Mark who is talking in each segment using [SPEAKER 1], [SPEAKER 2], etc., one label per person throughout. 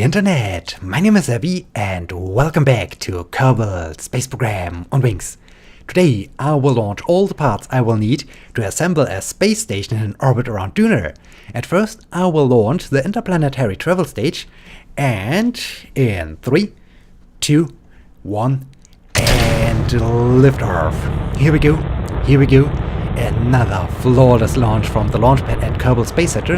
[SPEAKER 1] Hey Internet, my name is Abby and welcome back to Kerbal Space Program on Wings. Today I will launch all the parts I will need to assemble a space station in orbit around Duna. At first I will launch the interplanetary travel stage and in 3, 2, 1 and lift off. Here we go. Another flawless launch from the launch pad at Kerbal Space Center,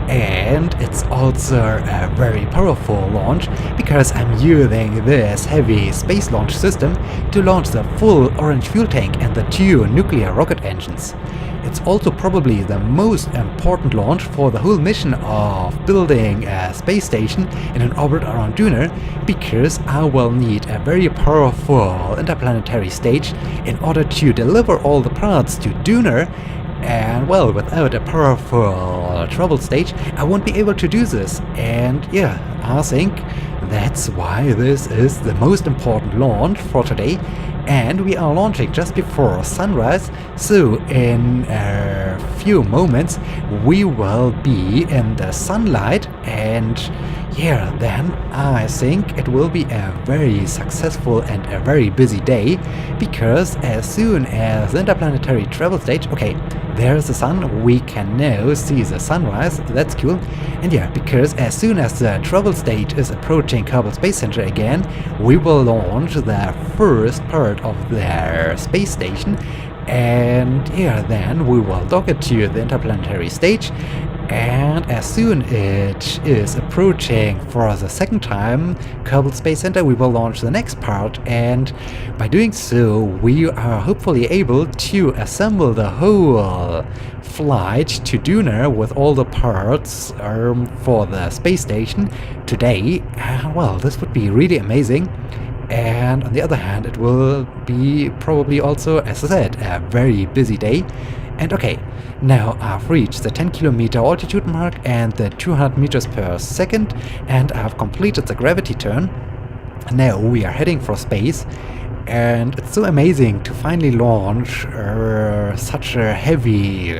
[SPEAKER 1] and it's also a very powerful launch because I'm using this heavy space launch system to launch the full orange fuel tank and the 2 nuclear rocket engines. It's also probably the most important launch for the whole mission of building a space station in an orbit around Duna, because I will need a very powerful interplanetary stage in order to deliver all the parts to Duna. And well, without a powerful travel stage, I won't be able to do this. And yeah, I think that's why this is the most important launch for today. And we are launching just before sunrise, so in a few moments we will be in the sunlight, and yeah, then I think it will be a very successful and a very busy day, because as soon as the interplanetary travel stage, okay, there's the sun, we can now see the sunrise, that's cool. And yeah, because as soon as the travel stage is approaching Kerbal Space Center again, we will launch the first part of their space station, and yeah, then we will dock it to the interplanetary stage. And as soon it is approaching for the second time Kerbal Space Center, we will launch the next part, and by doing so we are hopefully able to assemble the whole flight to Duna with all the parts for the space station today. Well, this would be really amazing. And on the other hand, it will be probably also, as I said, a very busy day. And okay, now I've reached the 10 km altitude mark and the 200 meters per second, and I've completed the gravity turn. Now we are heading for space, and it's so amazing to finally launch such a heavy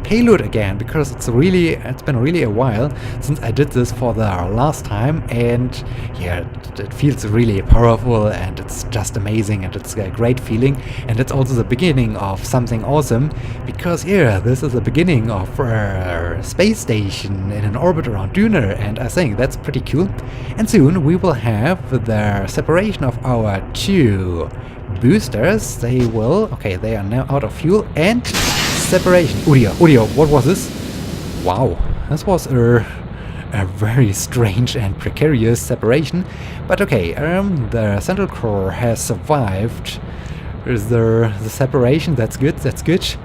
[SPEAKER 1] payload again, because it's been really a while since I did this for the last time, and yeah, it feels really powerful and it's just amazing and it's a great feeling, and it's also the beginning of something awesome, because yeah, this is the beginning of a space station in an orbit around Duna, and I think that's pretty cool. And soon we will have the separation of our 2 boosters. They are now out of fuel, and separation. Audio, what was this? Wow, this was a very strange and precarious separation, but okay, the central core has survived the separation. That's good.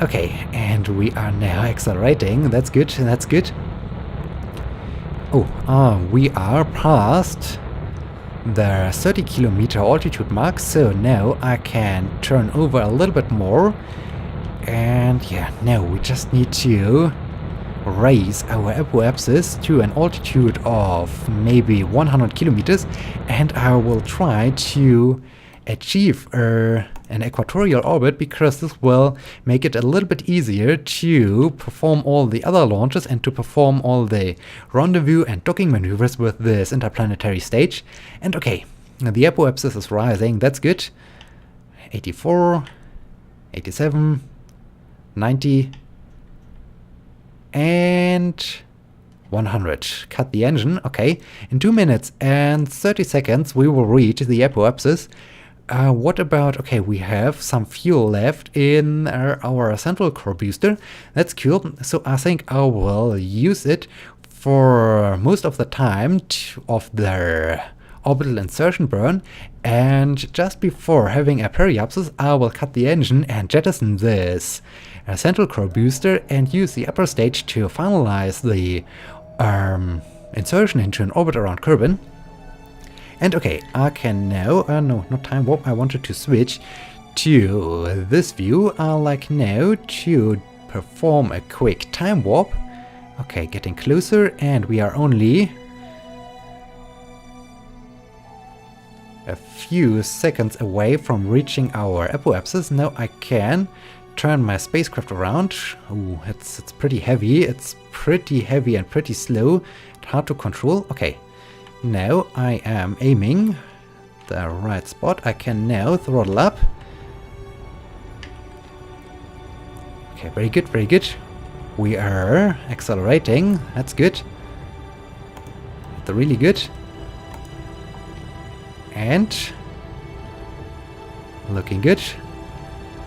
[SPEAKER 1] Okay, and we are now accelerating. That's good. Oh, we are past the 30 km altitude mark, so now I can turn over a little bit more. And yeah, now we just need to raise our apoapsis to an altitude of maybe 100 kilometers, and I will try to achieve an equatorial orbit, because this will make it a little bit easier to perform all the other launches and to perform all the rendezvous and docking maneuvers with this interplanetary stage. And okay, the apoapsis is rising, that's good. 84, 87, 90 and 100. Cut the engine. Okay, in 2 minutes and 30 seconds we will reach the apoapsis. What about, okay, we have some fuel left in our central core booster. That's cool. So I think I will use it for most of the time of the orbital insertion burn, and just before having a periapsis I will cut the engine and jettison this central core booster and use the upper stage to finalize the insertion into an orbit around Kerbin. And okay, I can now, no, not time warp, I wanted to switch to this view. I like now to perform a quick time warp. Okay, getting closer, and we are only a few seconds away from reaching our apoapsis. Now I can turn my spacecraft around. Ooh, it's pretty heavy. It's pretty heavy and pretty slow. hard to control. Okay, now I am aiming the right spot. I can now throttle up. Okay, very good, very good. We are accelerating. That's good. That's really good. And looking good.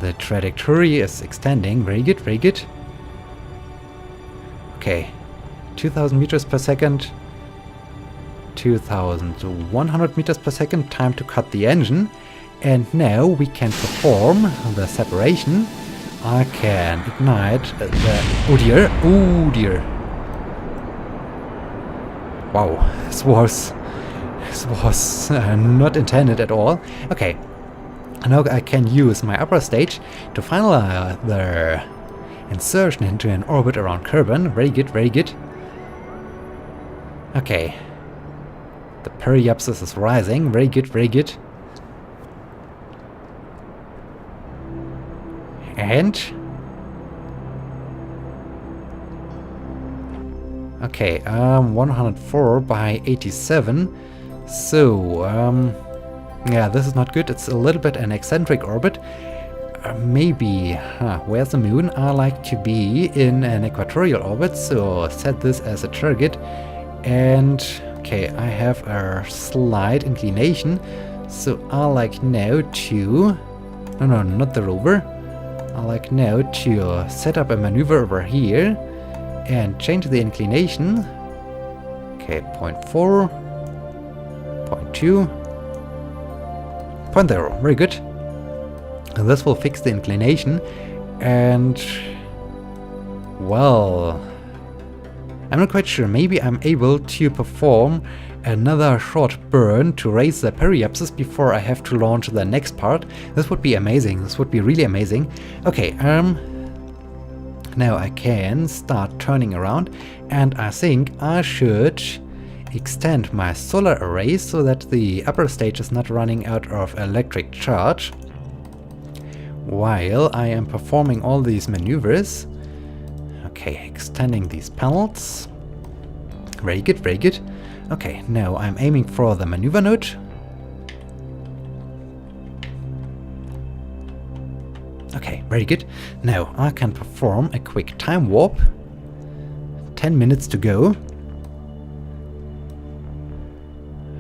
[SPEAKER 1] The trajectory is extending. Very good, very good. Okay, 2000 meters per second. 2100 meters per second. Time to cut the engine. And now we can perform the separation. I can ignite the... Oh dear, oh dear. Wow, this was not intended at all. Okay, now I can use my upper stage to finalize the insertion into an orbit around Kerbal. Very good, very good. Okay, the periapsis is rising. Very good, very good. And okay, 104 by 87. So yeah, this is not good. It's a little bit an eccentric orbit. Maybe, where's the moon? I like to be in an equatorial orbit, so set this as a target. And okay, I have a slight inclination, so I like now to... No, not the rover. I like now to set up a maneuver over here and change the inclination. Okay, 0.4, 0.2, 0.0, very good. And this will fix the inclination. And well, I'm not quite sure. Maybe I'm able to perform another short burn to raise the periapsis before I have to launch the next part. This would be amazing. This would be really amazing. Okay, now I can start turning around, and I think I should extend my solar array so that the upper stage is not running out of electric charge while I am performing all these maneuvers. Okay, extending these panels. Very good, very good. Okay, now I'm aiming for the maneuver node. Okay, very good. Now I can perform a quick time warp. 10 minutes to go.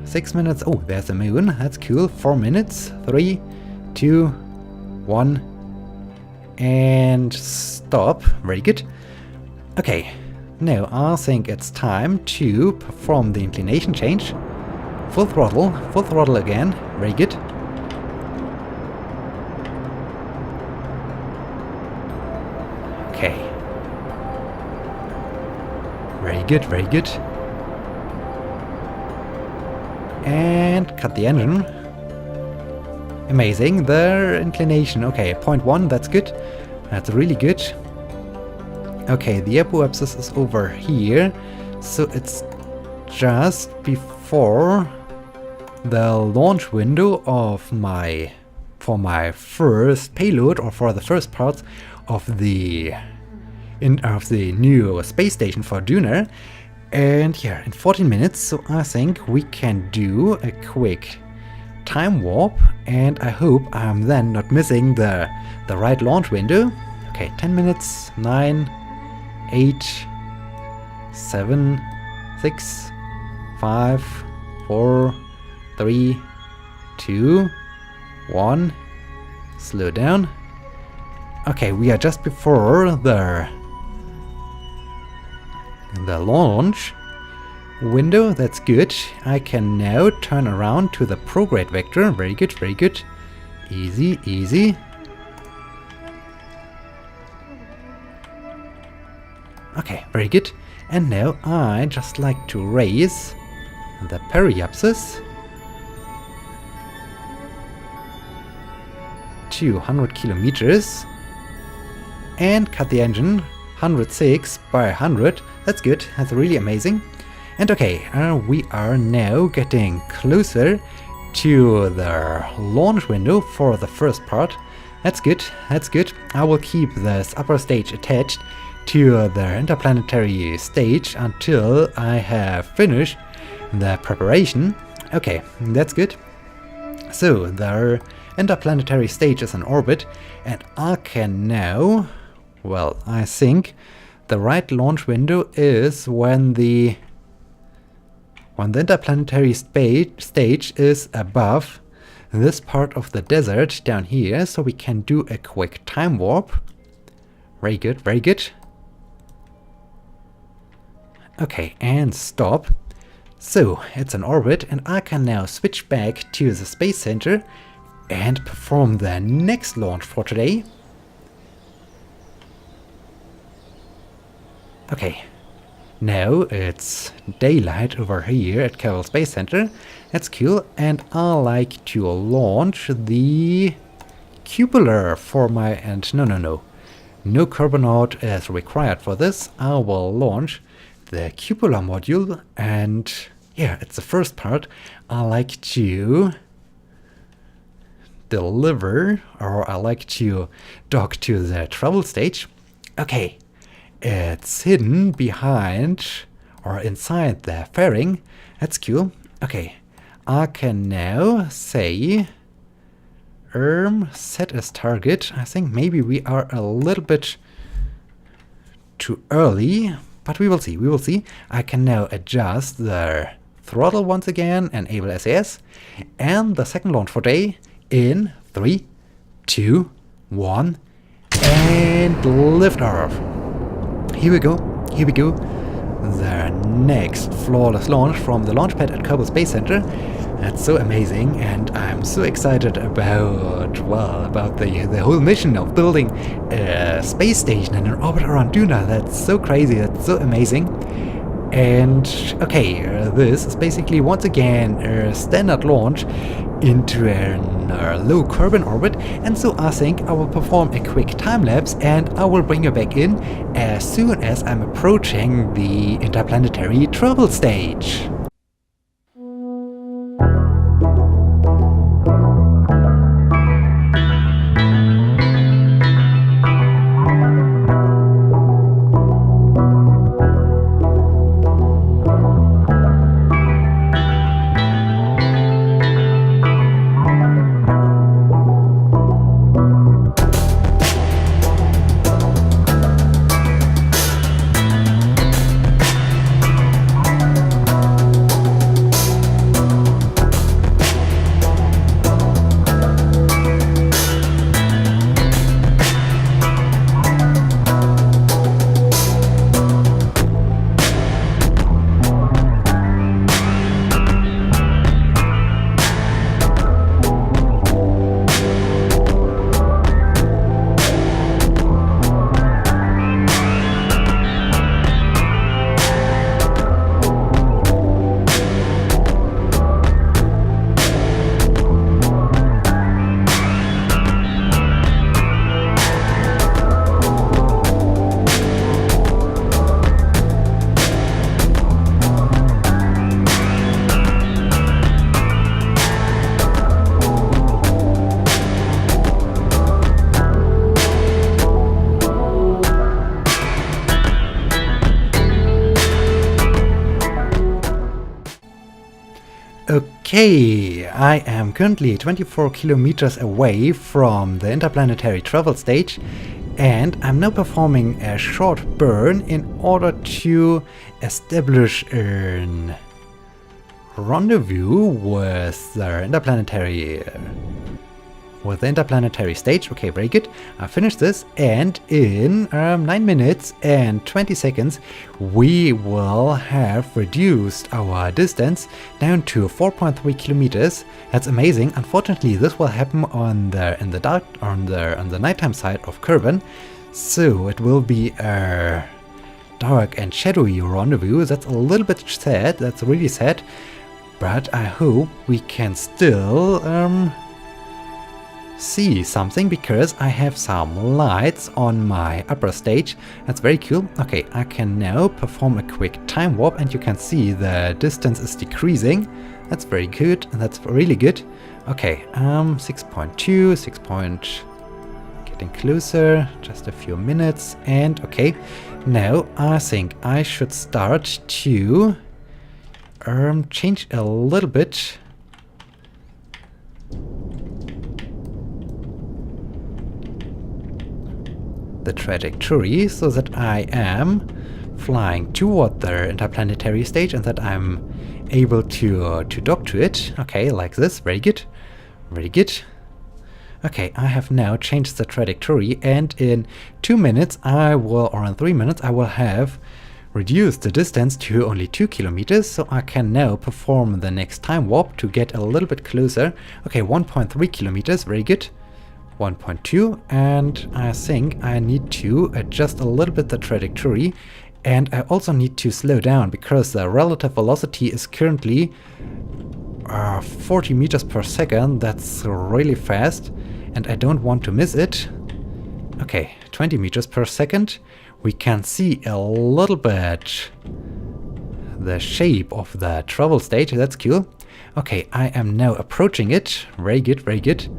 [SPEAKER 1] 6 minutes. Oh, there's the moon. That's cool. 4 minutes. 3, 2, 1. And stop. Very good. Okay. Now I think it's time to perform the inclination change. Full throttle again. Very good. Okay. Very good, very good. And cut the engine. Amazing, the inclination. Okay, 0.1, that's good. That's really good. Okay, the apoapsis is over here, so it's just before the launch window of for my first payload, or for the first parts of the new space station for Duna. And yeah, in 14 minutes, so I think we can do a quick time warp, and I hope I'm then not missing the right launch window. Okay, 10 minutes, 9, 8, 7, 6, 5, 4, 3, 2, 1. Slow down. Okay, we are just before the launch window. That's good. I can now turn around to the prograde vector. Very good, very good. Easy, easy. Okay, very good. And now I just like to raise the periapsis to 100 kilometers and cut the engine 106 by 100. That's good. That's really amazing. And okay, we are now getting closer to the launch window for the first part. That's good. That's good. I will keep this upper stage attached to the interplanetary stage until I have finished the preparation. Okay, that's good. So the interplanetary stage is in orbit, and I can now, well, I think the right launch window is when the interplanetary stage is above this part of the desert down here, so we can do a quick time warp. Very good, very good. Okay, and stop. So it's in orbit, and I can now switch back to the Space Center and perform the next launch for today. Okay, now it's daylight over here at Kerbal Space Center. That's cool, and I like to launch the cupola for my... and no Kerbonaut is required for this. I will launch the cupola module, and yeah, it's the first part. I like to deliver, or I like to dock to the travel stage. Okay, it's hidden behind or inside the fairing. That's cool. Okay, I can now say set as target. I think maybe we are a little bit too early, but we will see, we will see. I can now adjust the throttle once again, enable SAS, and the second launch for day in 3, 2, 1, and lift off. Here we go, here we go. The next flawless launch from the launch pad at Kerbal Space Center. That's so amazing, and I'm so excited about, well, about the whole mission of building a space station in an orbit around Duna. That's so crazy, that's so amazing. And okay, this is basically once again a standard launch into a low carbon orbit, and so I think I will perform a quick time lapse and I will bring you back in as soon as I'm approaching the interplanetary travel stage. Okay, I am currently 24 kilometers away from the interplanetary travel stage, and I'm now performing a short burn in order to establish a rendezvous with the interplanetary stage. Okay, very good. I finished this, and in 9 minutes and 20 seconds we will have reduced our distance down to 4.3 kilometers. That's amazing. Unfortunately, this will happen on the nighttime side of Kerbal, so it will be a dark and shadowy rendezvous. That's a little bit sad. That's really sad, but I hope we can still see something, because I have some lights on my upper stage. That's very cool. Okay, I can now perform a quick time warp, and you can see the distance is decreasing. That's very good. That's really good. Okay, 6.2, 6. Okay, getting closer, just a few minutes, and okay, now I think I should start to change a little bit the trajectory so that I am flying toward the interplanetary stage and that I'm able to dock to it. Okay, like this. Very good. Very good. Okay, I have now changed the trajectory, and in 2 minutes or in 3 minutes, I will have reduced the distance to only 2 kilometers, so I can now perform the next time warp to get a little bit closer. Okay, 1.3 kilometers. Very good. 1.2, and I think I need to adjust a little bit the trajectory, and I also need to slow down because the relative velocity is currently 40 meters per second. That's really fast, and I don't want to miss it. Okay, 20 meters per second. We can see a little bit the shape of the travel stage. That's cool. Okay, I am now approaching it. Very good, very good.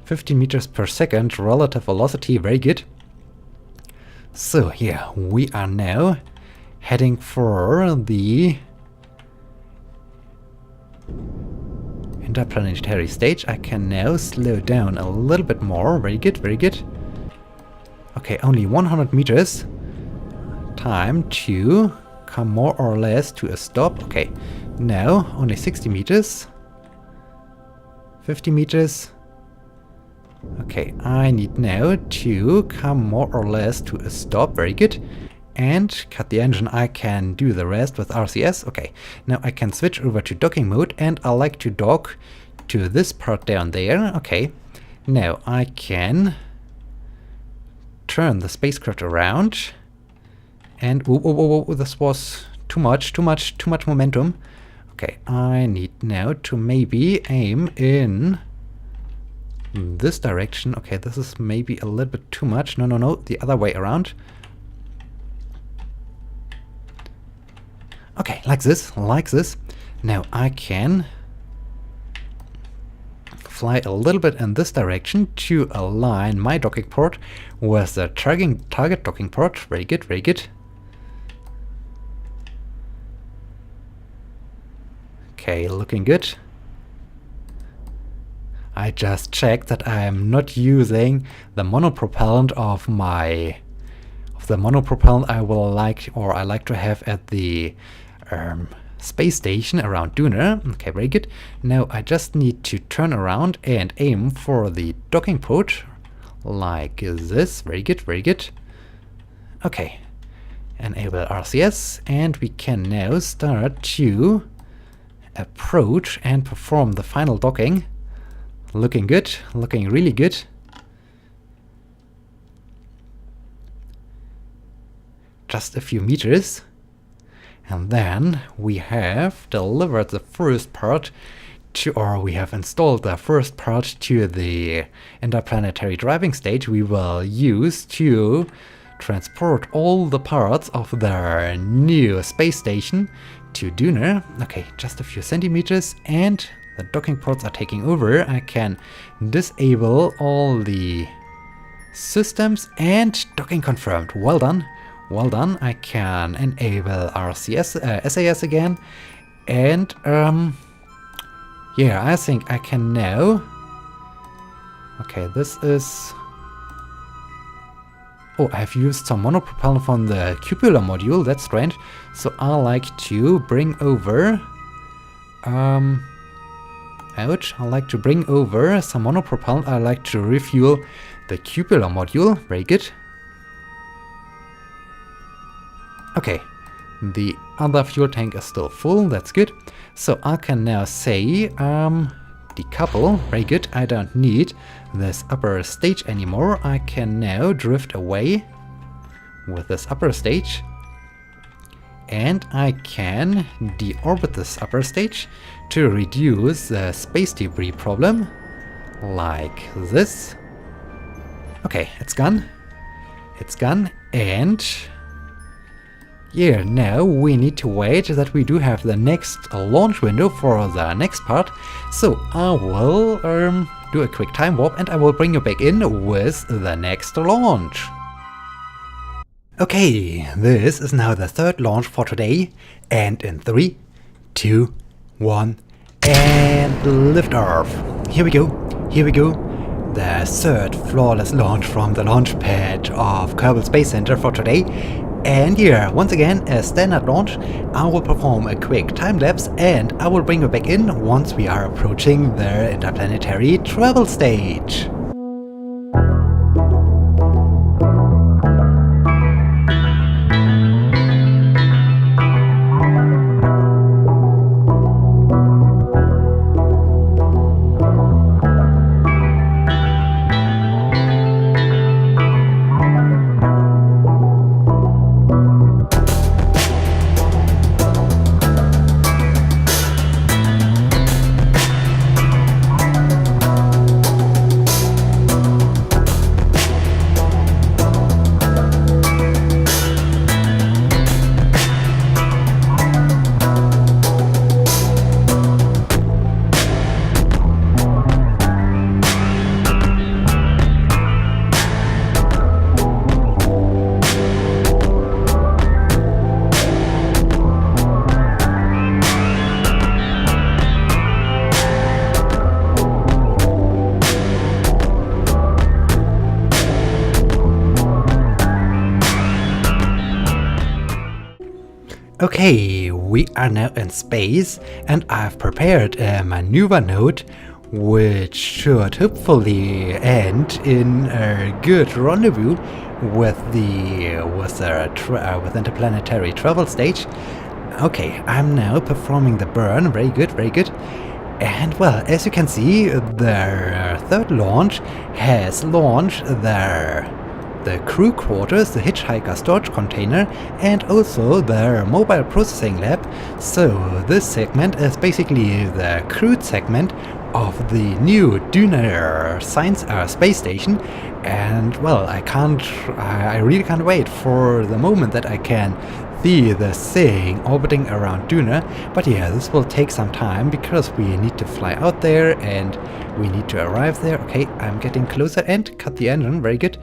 [SPEAKER 1] 15 meters per second relative velocity. Very good. So yeah, we are now heading for the interplanetary stage. I can now slow down a little bit more. Very good, very good. Okay, only 100 meters. Time to come more or less to a stop. Okay, now only 60 meters. 50 meters. Okay, I need now to come more or less to a stop. Very good. And cut the engine. I can do the rest with RCS. Okay, now I can switch over to docking mode, and I like to dock to this part down there. Okay, now I can turn the spacecraft around, and this was too much momentum. Okay, I need now to maybe aim in this direction. Okay, this is maybe a little bit too much. No, the other way around. Okay, like this, like this. Now I can fly a little bit in this direction to align my docking port with the target docking port. Very good, very good. Okay, looking good. I just checked that I am not using the monopropellant of the monopropellant I like to have at the space station around Duna. Okay, very good. Now I just need to turn around and aim for the docking port like this. Very good, very good. Okay, enable RCS, and we can now start to approach and perform the final docking. Looking good, looking really good. Just a few meters. And then we have delivered the first part we have installed the first part to the interplanetary driving stage we will use to transport all the parts of the new space station to Duna. Okay, just a few centimeters, and the docking ports are taking over. I can disable all the systems, and docking confirmed. Well done. Well done. I can enable RCS, SAS again, and yeah, I think I can now. Okay, this is. Oh, I have used some monopropellant from the cupola module. That's strange. So I like to bring over. Ouch! I like to bring over some monopropellant. I like to refuel the cupola module. Very good. Okay, the other fuel tank is still full, that's good. So I can now say, decouple, very good. I don't need this upper stage anymore. I can now drift away with this upper stage. And I can deorbit this upper stage to reduce the space debris problem, like this. Okay, it's gone. It's gone, and yeah, now we need to wait that we do have the next launch window for the next part. So I will do a quick time warp, and I will bring you back in with the next launch. Okay, this is now the third launch for today, and in 3, 2, 1, and liftoff. Here we go, here we go. The third flawless launch from the launch pad of Kerbal Space Center for today. And here, once again, a standard launch. I will perform a quick time lapse, and I will bring you back in once we are approaching the interplanetary travel stage. Okay, we are now in space, and I've prepared a maneuver node which should hopefully end in a good rendezvous with the interplanetary travel stage. Okay, I'm now performing the burn. Very good, very good. And well, as you can see, the third launch has launched the crew quarters, the hitchhiker storage container, and also the mobile processing lab. So this segment is basically the crewed segment of the new Duna science space station. And well, I really can't wait for the moment that I can see this thing orbiting around Duna. But yeah, this will take some time because we need to fly out there and we need to arrive there. Okay, I'm getting closer and cut the engine. Very good.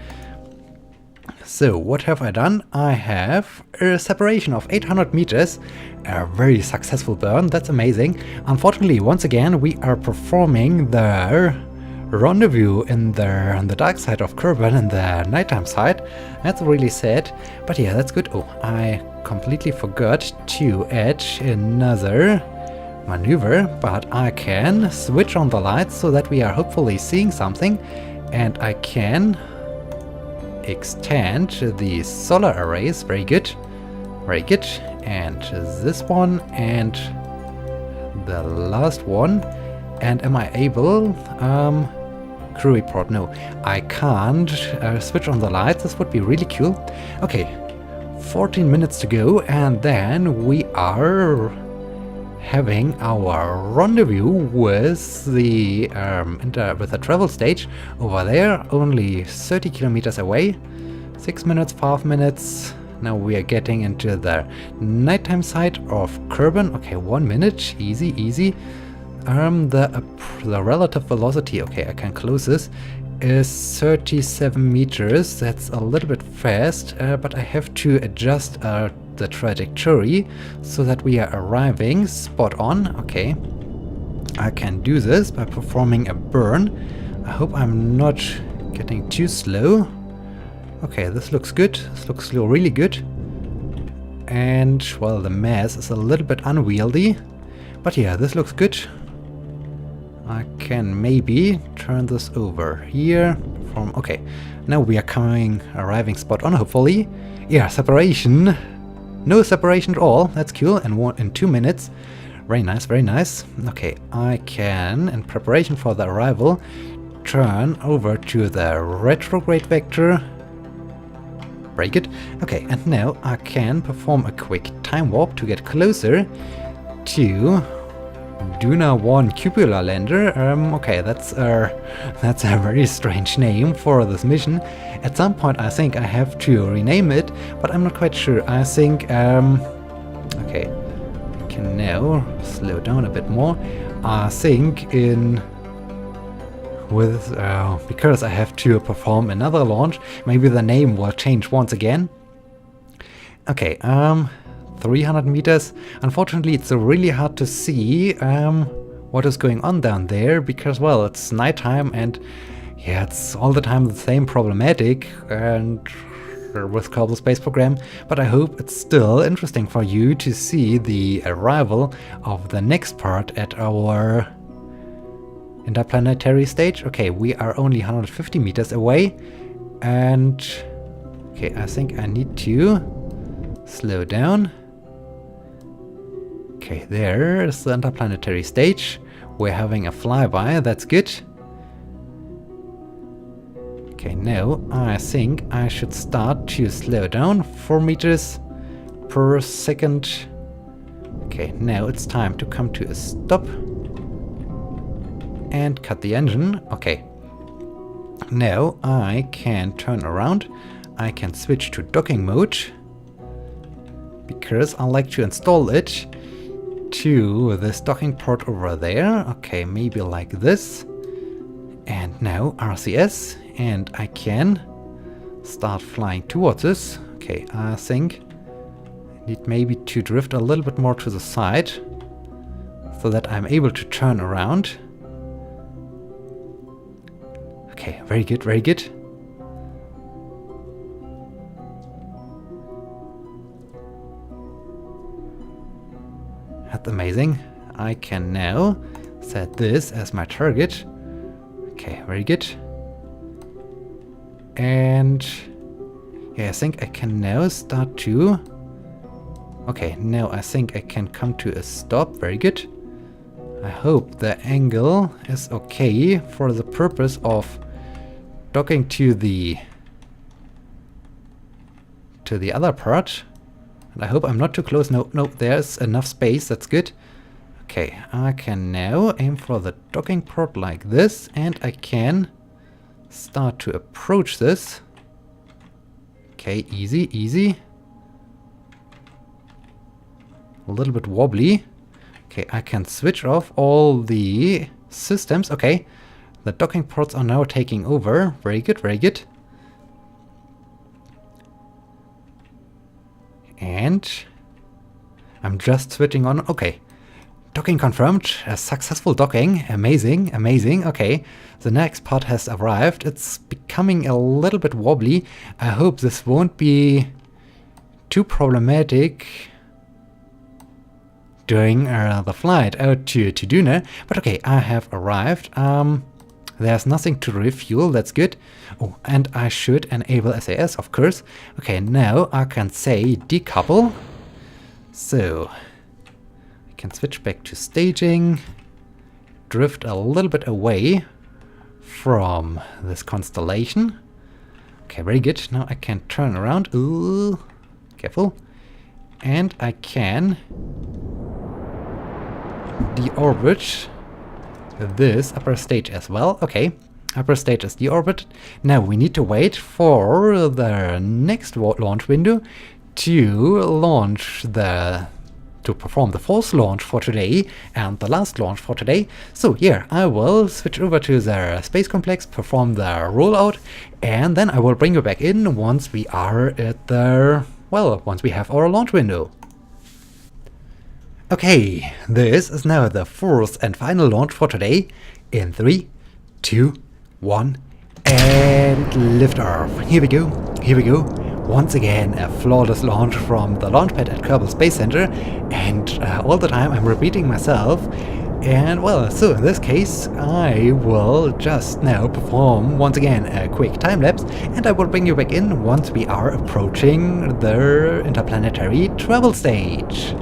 [SPEAKER 1] So what have I done? I have a separation of 800 meters, a very successful burn, that's amazing. Unfortunately, once again, we are performing the rendezvous on the dark side of Kerbal and the nighttime side. That's really sad, but yeah, that's good. Oh, I completely forgot to add another maneuver, but I can switch on the lights so that we are hopefully seeing something, and I can extend the solar arrays. Very good, very good. And this one and the last one. And am I able crew report? No, I can't switch on the lights. This would be really cool. Okay, 14 minutes to go, and then we are having our rendezvous with the travel stage over there, only 30 kilometers away. 6 minutes, 5 minutes. Now we are getting into the nighttime side of Kerbal. Okay, 1 minute, easy, easy. The relative velocity, okay, I can close this, is 37 meters. That's a little bit fast, but I have to adjust the trajectory so that we are arriving spot on. Okay, I can do this by performing a burn. I hope I'm not getting too slow. Okay, this looks good. This looks really good. And well, the mass is a little bit unwieldy, but yeah, this looks good. I can maybe turn this over here. Okay, now we are arriving spot on, hopefully. Yeah, separation. No separation at all. That's cool. And in 2 minutes. Very nice, very nice. Okay, I can, in preparation for the arrival, turn over to the retrograde vector. Very good. Okay, and now I can perform a quick time warp to get closer to Duna 1 cupular lander. Okay, that's a very strange name for this mission. At some point I think I have to rename it, but I'm not quite sure. I think okay, I can now slow down a bit more. I think in because I have to perform another launch. Maybe the name will change once again. Okay, 300 meters. Unfortunately, it's really hard to see what is going on down there because, well, it's nighttime and yeah, it's all the time the same problematic and with Kerbal Space Program, but I hope it's still interesting for you to see the arrival of the next part at our interplanetary stage. Okay, we are only 150 meters away and okay, I think I need to slow down. Okay, there's the interplanetary stage. We're having a flyby, that's good. Okay, now I think I should start to slow down 4 meters per second. Okay, now it's time to come to a stop and cut the engine. Okay, now I can turn around. I can switch to docking mode because I like to install it to this docking port over there. Okay, maybe like this. And now RCS. And I can start flying towards this. Okay, I think I need maybe to drift a little bit more to the side so that I'm able to turn around. Okay, very good, very good. That's amazing. I can now set this as my target. Okay, very good. And yeah, I think I can now start to... Okay, now I think I can come to a stop. Very good. I hope the angle is okay for the purpose of docking to the other part. And I hope I'm not too close. No, no, there's enough space. That's good. Okay, I can now aim for the docking port like this, and I can start to approach this. Okay, easy, easy. A little bit wobbly. Okay, I can switch off all the systems. Okay, the docking ports are now taking over. Very good, very good. And I'm just switching on. Okay, docking confirmed. A successful docking. Amazing, amazing. Okay, the next part has arrived. It's becoming a little bit wobbly. I hope this won't be too problematic during the flight out to Duna. But okay, I have arrived. There's nothing to refuel. That's good. Oh, and I should enable SAS, of course. Okay, now I can say decouple. So I can switch back to staging, drift a little bit away from this constellation. Okay, very good. Now I can turn around. Ooh, careful. And I can deorbit this upper stage as well. Okay, upper stage is deorbited. Now we need to wait for the next launch window to perform the fourth launch for today and the last launch for today. So yeah, I will switch over to the space complex, perform the rollout, and then I will bring you back in once we are at the, well, once we have our launch window. Okay, this is now the fourth and final launch for today. In 3, 2, 1, and liftoff. Here we go, here we go. Once again, a flawless launch from the launch pad at Kerbal Space Center, and all the time I'm repeating myself. And well, so in this case, I will just now perform once again a quick time lapse, and I will bring you back in once we are approaching the interplanetary travel stage.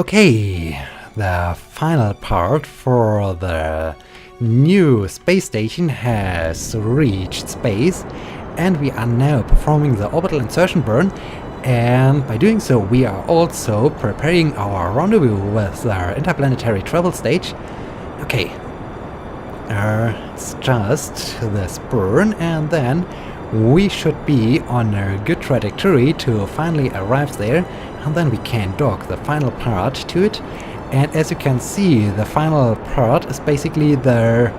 [SPEAKER 1] Okay, the final part for the new space station has reached space, and we are now performing the orbital insertion burn, and by doing so we are also preparing our rendezvous with our interplanetary travel stage. Okay, it's just this burn, and then we should be on a good trajectory to finally arrive there, and then we can dock the final part to it. And as you can see, the final part is basically the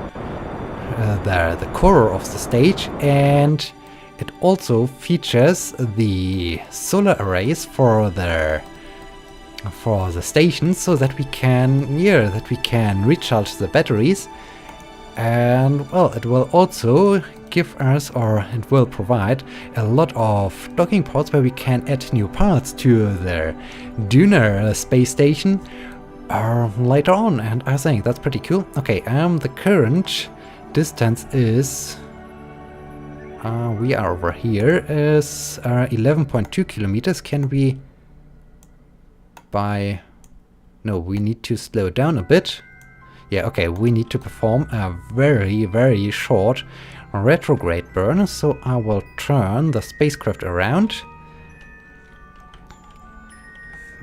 [SPEAKER 1] core of the stage, and it also features the solar arrays for the station, so that we can recharge the batteries. And well, it will also give us, or it will provide, a lot of docking ports where we can add new parts to the Duna space station later on, and I think that's pretty cool. Okay, the current distance is we are over here is 11.2 kilometers. Can we no, we need to slow down a bit. Yeah, okay, we need to perform a very, very short retrograde burn, so I will turn the spacecraft around.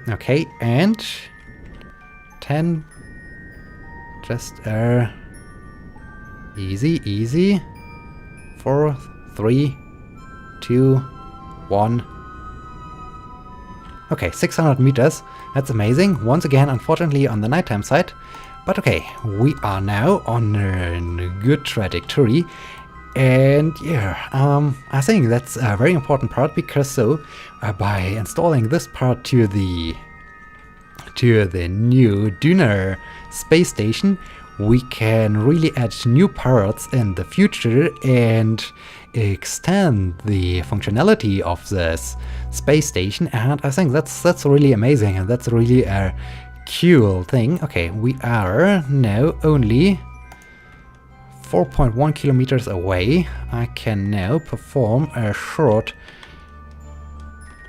[SPEAKER 1] Okay, and 10, just easy, 4, 3, 2, 1. Okay, 600 meters, that's amazing. Once again, unfortunately on the nighttime side, but okay, we are now on a good trajectory. And yeah, I think that's a very important part, because by installing this part to the new Duna space station, we can really add new parts in the future and extend the functionality of this space station. And I think that's really amazing, and that's really a cool thing. Okay, we are now only 4.1 kilometers away. I can now perform a short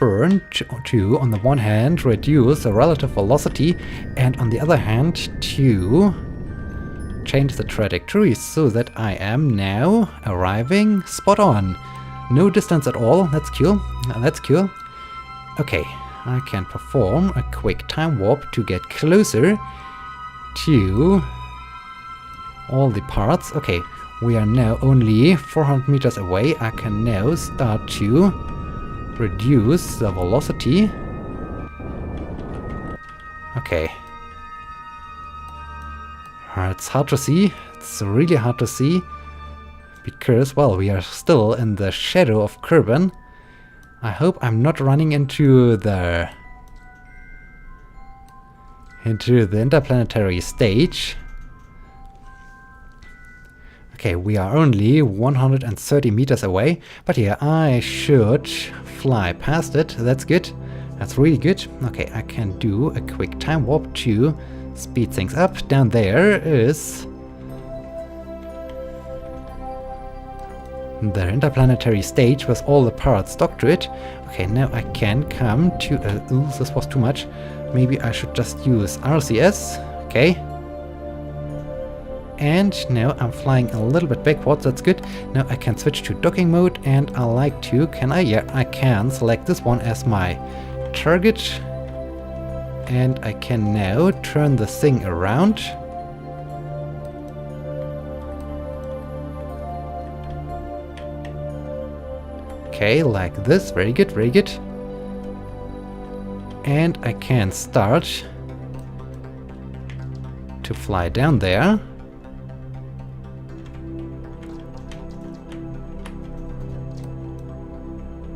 [SPEAKER 1] burn to on the one hand reduce the relative velocity, and on the other hand to change the trajectory so that I am now arriving spot on. No distance at all. That's cool. That's cool. Okay, I can perform a quick time warp to get closer to all the parts. Okay, we are now only 400 meters away. I can now start to reduce the velocity. Okay. It's hard to see. It's really hard to see, because, well, we are still in the shadow of Kerbal. I hope I'm not running into the interplanetary stage. Okay, we are only 130 meters away, but yeah, I should fly past it. That's good. That's really good. Okay, I can do a quick time warp to speed things up. Down there is the interplanetary stage with all the parts docked to it. Okay, now I can come to ooh, this was too much. Maybe I should just use RCS. Okay. And now I'm flying a little bit backwards. That's good. Now I can switch to docking mode, and I like to, can I? Yeah, I can select this one as my target. And I can now turn the thing around. Okay, like this. Very good, very good. And I can start to fly down there.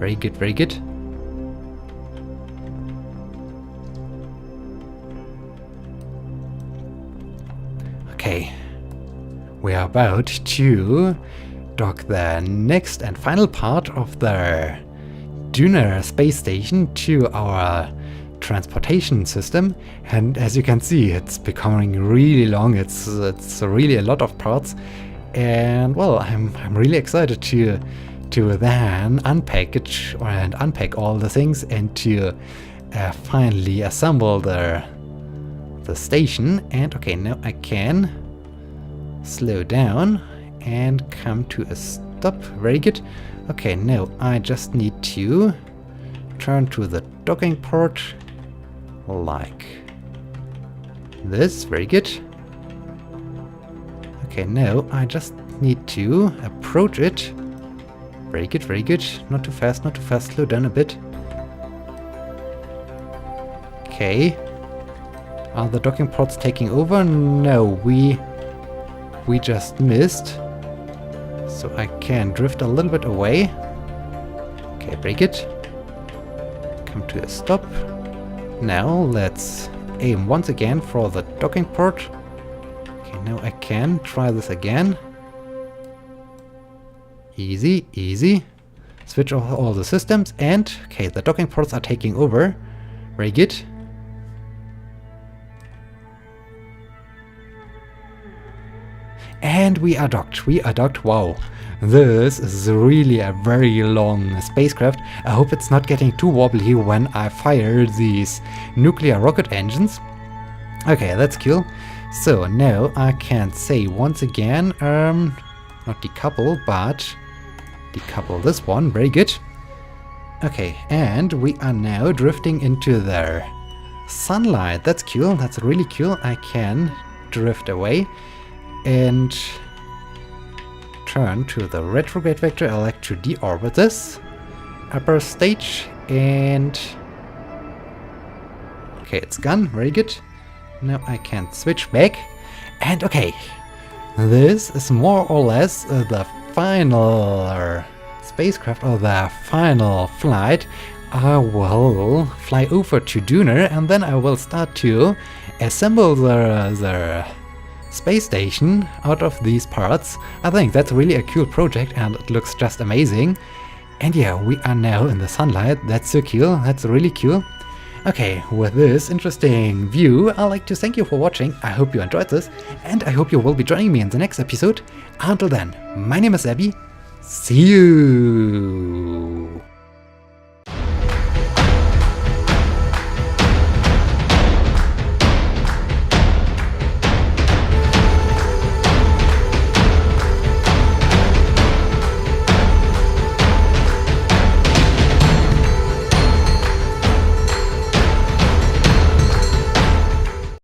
[SPEAKER 1] Very good, very good. Okay, we are about to dock the next and final part of the Duna space station to our transportation system, and as you can see, it's becoming really long. It's really a lot of parts, and well, I'm really excited to then unpack all the things and to finally assemble the the station. And okay, now I can slow down and come to a stop. Very good. Okay, now I just need to turn to the docking port like this. Very good. Okay, now I just need to approach it. Very good, very good. Not too fast, not too fast. Slow down a bit. Okay. Are the docking ports taking over? No, we just missed. So I can drift a little bit away. Okay, very good. Come to a stop. Now let's aim once again for the docking port. Okay, now I can try this again. Easy, easy. Switch off all the systems and okay, the docking ports are taking over. Very good. And we are docked. We are docked. Wow. This is really a very long spacecraft. I hope it's not getting too wobbly when I fire these nuclear rocket engines. Okay, that's cool. So now I can say once again, not decouple, but decouple this one. Very good. Okay, and we are now drifting into the sunlight. That's cool. That's really cool. I can drift away and turn to the retrograde vector. I like to deorbit this upper stage and okay, it's gone. Very good. Now I can switch back and okay, this is more or less the final spacecraft or the final flight. I will fly over to Duna and then I will start to assemble the space station out of these parts. I think that's really a cool project and it looks just amazing. And yeah, we are now in the sunlight. That's so cool. That's really cool. Okay, with this interesting view, I'd like to thank you for watching. I hope you enjoyed this and I hope you will be joining me in the next episode. Until then, my name is Abby. See you!